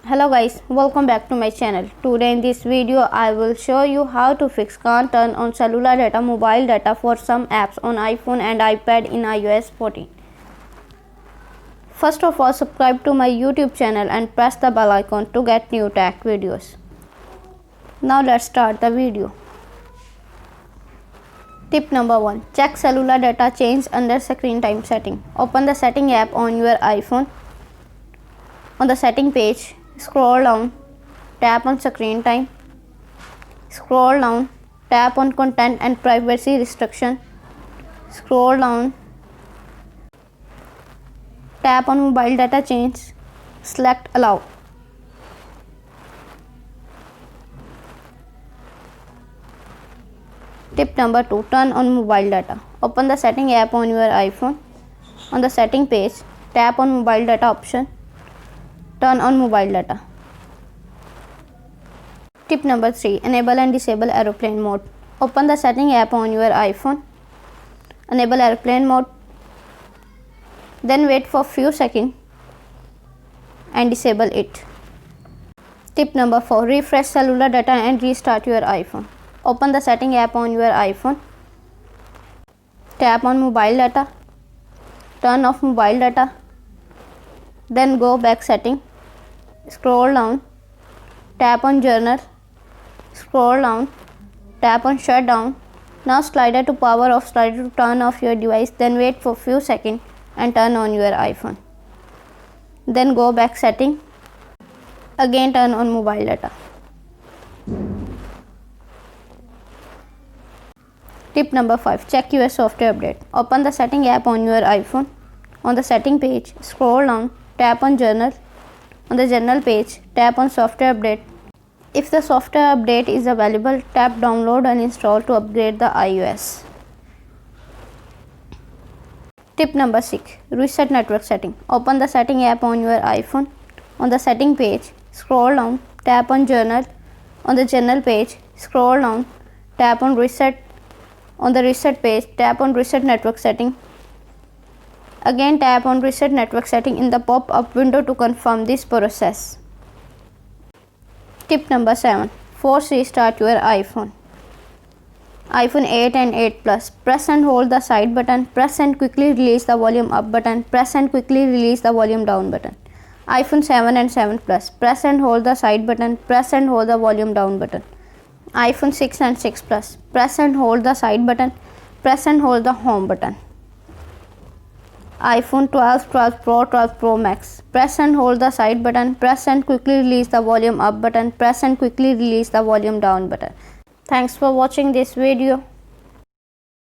Hello guys, welcome back to my channel. Today in this video I will show you how to fix can't turn on cellular data mobile data for some apps on iPhone and iPad in iOS 14. First of all, subscribe to my YouTube channel and press the bell icon to get new tech videos. Now let's start the video. Tip number 1. Check cellular data change under screen time setting. Open the setting app on your iPhone. On the setting page, scroll down, tap on screen time, scroll down, tap on content and privacy restriction, scroll down, tap on mobile data change, select allow. Tip number 2. Turn on mobile data. Open the setting app on your iPhone. On the setting page, tap on mobile data option. Turn on mobile data. Tip number 3. Enable and disable aeroplane mode. Open the setting app on your iPhone. Enable airplane mode. Then wait for few seconds and disable it. Tip number 4. Refresh cellular data and restart your iPhone. Open the setting app on your iPhone. Tap on mobile data. Turn off mobile data. Then go back setting. Scroll down. Tap on journal. Scroll down. Tap on shutdown. Now slider to power off, slider to turn off your device. Then wait for few seconds and turn on your iPhone. Then go back setting. Again turn on mobile data. Tip number 5. Check your software update. Open the setting app on your iPhone. On the setting page, scroll down, tap on journal. On the journal page, tap on software update. If the software update is available, tap download and install to upgrade the iOS. Tip number 6. Reset network setting. Open the setting app on your iPhone. On the setting page, scroll down, tap on journal. On the journal page, scroll down, tap on reset. On the reset page, tap on reset network setting. Again tap on reset network setting in the pop-up window to confirm this process. Tip number 7. Force restart your iPhone. iPhone 8 and 8 Plus. Press and hold the side button. Press and quickly release the volume up button. Press and quickly release the volume down button. iPhone 7 and 7 Plus. Press and hold the side button. Press and hold the volume down button. iPhone 6 and 6 Plus. Press and hold the side button. Press and hold the home button. iPhone 12, 12 Pro, 12 Pro Max. Press and hold the side button. Press and quickly release the volume up button. Press and quickly release the volume down button. Thanks for watching this video.